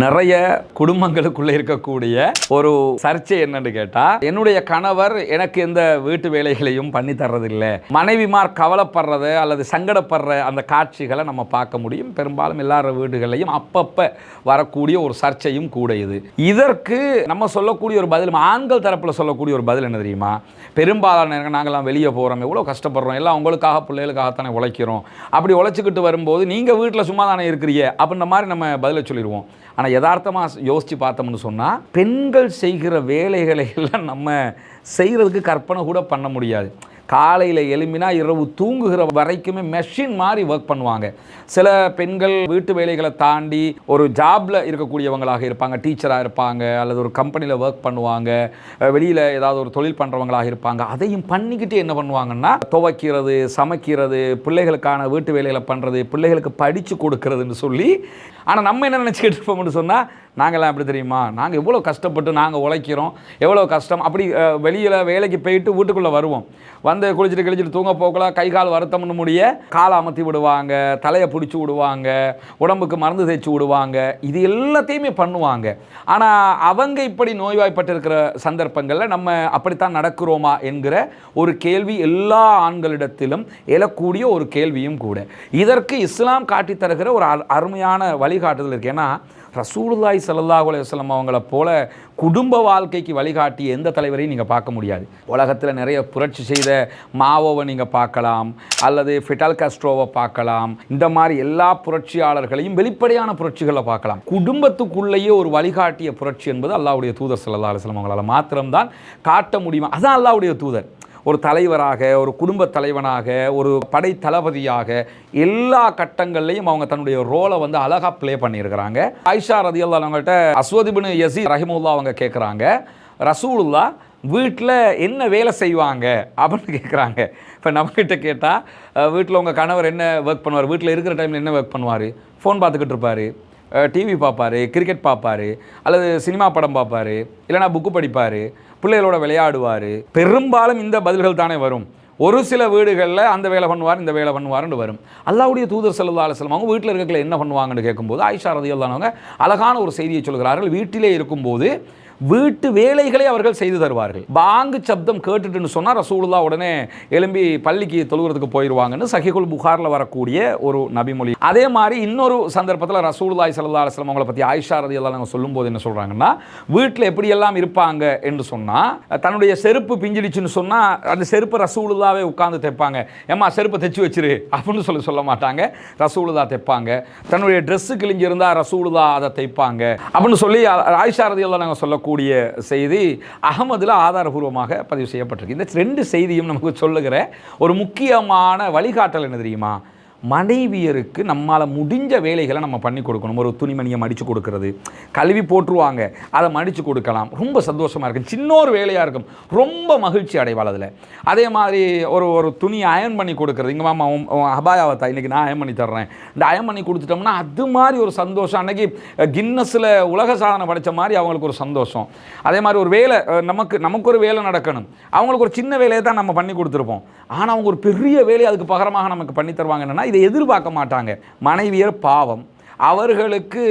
நிறைய குடும்பங்களுக்குள்ள இருக்கக்கூடிய ஒரு சர்ச்சை என்னன்னு கேட்டா, என்னுடைய கணவர் எனக்கு எந்த வீட்டு வேலைகளையும் பண்ணி தர்றதில்லை, மனைவிமார் கவலைப்படுறது அல்லது சங்கடப்படுற அந்த காட்சிகளை நம்ம பார்க்க முடியும். பெரும்பாலும் எல்லார வீடுகளையும் அப்பப்ப வரக்கூடிய ஒரு சர்ச்சையும் கூட இது. இதற்கு நம்ம சொல்லக்கூடிய ஒரு பதில், ஆண்கள் தரப்பில் சொல்லக்கூடிய ஒரு பதில் என்ன தெரியுமா? பெரும்பாலான நேரம் நாங்கள்லாம் வெளியே போகிறோம், எவ்வளோ கஷ்டப்படுறோம், எல்லாம் உங்களுக்காக பிள்ளைகளுக்காகத்தானே உழைக்கிறோம், அப்படி உழைச்சிக்கிட்டு வரும்போது நீங்கள் வீட்டில் சும்மா தானே இருக்கிறீங்க அப்படின்ற மாதிரி நம்ம பதிலை சொல்லிடுவோம். ஆனால் யதார்த்தமாக யோசித்து பார்த்தோம்னு சொன்னால், பெண்கள் செய்கிற வேலைகளை எல்லாம் நம்ம செய்கிறதுக்கு கற்பனை கூட பண்ண முடியாது. காலையில் எழும்பினா இரவு தூங்குகிற வரைக்குமே மெஷின் மாதிரி ஒர்க் பண்ணுவாங்க. சில பெண்கள் வீட்டு வேலைகளை தாண்டி ஒரு ஜாபில் இருக்கக்கூடியவங்களாக இருப்பாங்க, டீச்சராக இருப்பாங்க, அல்லது ஒரு கம்பெனியில் ஒர்க் பண்ணுவாங்க, வெளியில் ஏதாவது ஒரு தொழில் பண்ணுறவங்களாக இருப்பாங்க. அதையும் பண்ணிக்கிட்டு என்ன பண்ணுவாங்கன்னா, துவைக்கிறது, சமைக்கிறது, பிள்ளைகளுக்கான வீட்டு வேலைகளை பண்ணுறது, பிள்ளைகளுக்கு படித்து கொடுக்கறதுன்னு சொல்லி. ஆனால் நம்ம என்ன நினச்சிக்கிட்டு இருப்போம்னு சொன்னால், நாங்கள்லாம் எப்படி தெரியுமா, நாங்கள் எவ்வளோ கஷ்டப்பட்டு நாங்கள் உழைக்கிறோம், எவ்வளோ கஷ்டம். அப்படி வெளியில் வேலைக்கு போயிட்டு வீட்டுக்குள்ளே வருவோம், வந்து குளிச்சுட்டு தூங்க போக்கலாம், கை கால் வருத்தம்னு முடிய காலை அமர்த்தி விடுவாங்க, தலையை பிடிச்சி விடுவாங்க, உடம்புக்கு மருந்து தேய்ச்சி விடுவாங்க, இது எல்லாத்தையுமே பண்ணுவாங்க. ஆனால் அவங்க இப்படி நோய்வாய்ப்பட்டு இருக்கிற சந்தர்ப்பங்களில் நம்ம அப்படித்தான் நடக்கிறோமா என்கிற ஒரு கேள்வி எல்லா ஆண்களிடத்திலும் எழக்கூடிய ஒரு கேள்வியும் கூட. இதற்கு இஸ்லாம் காட்டித் தருகிற ஒரு அருமையான வழிகாட்டுதல் இருக்குது. ஏன்னா ரசூலுல்லாஹி ஸல்லல்லாஹு அலைஹி வஸல்லம் அவங்கள போல குடும்ப வாழ்க்கைக்கு வழிகாட்டி எந்த தலைவரையும் நீங்கள் பார்க்க முடியாது. உலகத்தில் நிறைய புரட்சி செய்த மாவோவை நீங்கள் பார்க்கலாம், அல்லது ஃபிடல் காஸ்ட்ரோவை பார்க்கலாம். இந்த மாதிரி எல்லா புரட்சியாளர்களையும் வெளிப்படையான புரட்சிகளை பார்க்கலாம். குடும்பத்துக்குள்ளேயே ஒரு வழிகாட்டிய புரட்சி என்பது அல்லாஹ்வுடைய தூதர் ஸல்லல்லாஹு அலைஹி வஸல்லம் அவங்களால் மாத்திரம்தான் காட்ட முடியுமா. அதுதான் அல்லாஹ்வுடைய தூதர். ஒரு தலைவராக, ஒரு குடும்ப தலைவனாக, ஒரு படை தளபதியாக எல்லா கட்டங்கள்லையும் அவங்க தன்னுடைய ரோலை வந்து அழகாக ப்ளே பண்ணியிருக்கிறாங்க. ஆயிஷா ரதியல்லாஹு அன்ஹாட்ட அஸ்வத் இப்னு யஸீத் ரஹிமஹுல்லாஹ் அவங்க கேட்குறாங்க, ரசூலுல்லாஹ் வீட்டில் என்ன வேலை செய்வாங்க அப்படின்னு கேட்குறாங்க. இப்போ நம்மகிட்ட கேட்டால், வீட்டில் உங்கள் கணவர் என்ன ஒர்க் பண்ணுவார், வீட்டில் இருக்கிற டைமில் என்ன ஒர்க் பண்ணுவார், ஃபோன் பார்த்துக்கிட்டு இருப்பார், டிவி பார்ப்பார், கிரிக்கெட் பார்ப்பார், அல்லது சினிமா படம் பார்ப்பார், இல்லைனா புக்கு படிப்பார், பிள்ளைகளோட விளையாடுவார். பெரும்பாலும் இந்த பதில்கள் தானே வரும். ஒரு சில வீடுகளில் அந்த வேலை பண்ணுவார், இந்த வேலை பண்ணுவார்னு வரும். அல்லாஹ்வுடைய தூதர் ஸல்லல்லாஹு அலைஹி வஸல்லம் அவங்க வீட்டில் இருக்கல என்ன பண்ணுவாங்கன்னு கேட்கும்போது ஆயிஷா ரலியல்லாஹு அன்ஹா அழகான ஒரு செய்தியை சொல்கிறார்கள். வீட்டிலே இருக்கும்போது வீட்டு வேலைகளை அவர்கள் செய்து தருவார்கள். பாங்கு சப்தம் கேட்டுட்டுன்னு சொன்னால் ரசூலுல்லாஹ் உடனே எழும்பி பள்ளிக்கு தொழுகிறதுக்கு போயிடுவாங்கன்னு சஹீஹுல் புகாரில் வரக்கூடிய ஒரு நபிமொழி. அதே மாதிரி இன்னொரு சந்தர்ப்பத்தில் ரசூலுல்லாஹி ஸல்லல்லாஹு அலைஹி வஸல்லம் அவங்கள பற்றி ஆயிஷா ரலியல்லாஹு அன்ஹா சொல்லும்போது என்ன சொல்கிறாங்கன்னா, வீட்டில் எப்படியெல்லாம் இருப்பாங்க என்று சொன்னால், தன்னுடைய செருப்பு பிஞ்சிடுச்சுன்னு சொன்னால் அந்த செருப்பு ரசூலுல்லாவே உட்கார்ந்து தைப்பாங்க. ஏம்மா செருப்பை தைச்சி வச்சிரு அப்படின்னு சொல்ல மாட்டாங்க, ரசூலுல்லாஹ் தைப்பாங்க. தன்னுடைய ட்ரெஸ்ஸு கிழிஞ்சிருந்தால் ரசூலுல்லாஹ் அதை தைப்பாங்க அப்படின்னு சொல்லி ஆயிஷா ரலியல்லாஹு அன்ஹா சொல்லக்கூடிய செய்தி அஹ்மதுல ஆதாரபூர்வமாக பதிவு செய்யப்பட்டிருக்கு. இந்த ரெண்டு செய்தியும் நமக்கு சொல்லுகிற ஒரு முக்கியமான வழிகாட்டல் என்ன தெரியுமா? மனைவியருக்கு நம்மால் முடிஞ்ச வேலைகளை நம்ம பண்ணி கொடுக்கணும். ஒரு துணிமணியை மடித்து கொடுக்கறது, கழுவி போட்டுருவாங்க, அதை மடித்து கொடுக்கலாம், ரொம்ப சந்தோஷமாக இருக்கும். சின்ன ஒரு வேலையாக இருக்கும், ரொம்ப மகிழ்ச்சி அடைவாள் அதில். அதே மாதிரி ஒரு துணியை அயன் பண்ணி கொடுக்குறது, இங்கே மாமா அபாயாவத்தா இன்றைக்கி நான் அயன் பண்ணி தர்றேன், இந்த அயன் பண்ணி கொடுத்துட்டோம்னா அது மாதிரி ஒரு சந்தோஷம். அன்றைக்கி கின்னஸில் உலக சாதனை படித்த மாதிரி அவங்களுக்கு ஒரு சந்தோஷம். அதே மாதிரி ஒரு வேலை நமக்கு ஒரு வேலை நடக்கணும், அவங்களுக்கு ஒரு சின்ன வேலையை தான் நம்ம பண்ணி கொடுத்துருப்போம், ஆனால் அவங்க ஒரு பெரிய வேலையை அதுக்கு பகரமாக நமக்கு பண்ணி தருவாங்க. என்னன்னா இதை எதிர்பார்க்க மாட்டாங்க. மனைவியர் பாவம், அவர்களுக்கு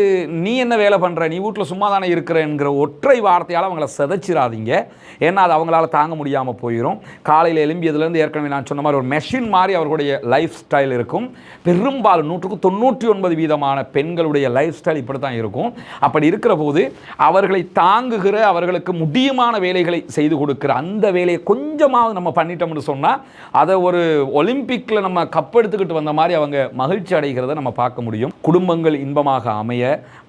நீ என்ன வேலை பண்ணுற, நீ வீட்டில் சும்மா தானே இருக்கிறேங்கிற ஒற்றை வார்த்தையால் அவங்கள சிதைச்சிடாதீங்க. ஏன்னா அது அவங்களால தாங்க முடியாமல் போயிடும். காலையில் எழும்பியதுலேருந்து ஏற்கனவே நான் சொன்ன மாதிரி ஒரு மெஷின் மாதிரி அவர்களுடைய லைஃப் ஸ்டைல் இருக்கும். பெரும்பாலும் 99% பெண்களுடைய லைஃப் ஸ்டைல் இப்படி தான் இருக்கும். அப்படி இருக்கிற போது அவர்களை தாங்குகிற, அவர்களுக்கு முடியுமான வேலைகளை செய்து கொடுக்குற அந்த வேலையை கொஞ்சமாவது நம்ம பண்ணிட்டோம்னு சொன்னால் அதை ஒரு ஒலிம்பிக்கில் நம்ம கப்பெடுத்துக்கிட்டு வந்த மாதிரி அவங்க மகிழ்ச்சி அடைகிறத நம்ம பார்க்க முடியும். குடும்பங்கள் இன்பமாக அமைய,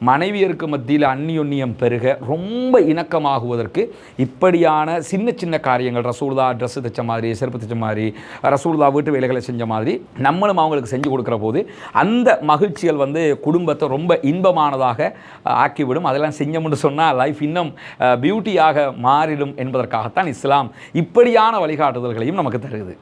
மனைவியருக்கு மத்தியில் அந்நியோன்யம் பெருக, ரொம்ப இணக்கமாகுவதற்கு இப்படியான சின்ன சின்ன காரியங்கள், ரசூலுல்லாஹ் ட்ரெஸ் தைச்ச மாதிரி, செருப்பு தைச்ச மாதிரி, ரசூலுல்லாஹ் வீட்டு வேலைகளை செஞ்ச மாதிரி நம்மளும் அவங்களுக்கு செஞ்சு கொடுக்குற போது அந்த மகிழ்ச்சிகள் வந்து குடும்பத்தை ரொம்ப இன்பமானதாக ஆக்கிவிடும். அதெல்லாம் செஞ்சோம்னு சொன்னால் லைஃப் இன்னும் பியூட்டியாக மாறிடும் என்பதற்காகத்தான் இஸ்லாம் இப்படியான வழிகாட்டுதல்களையும் நமக்கு தருகிறது.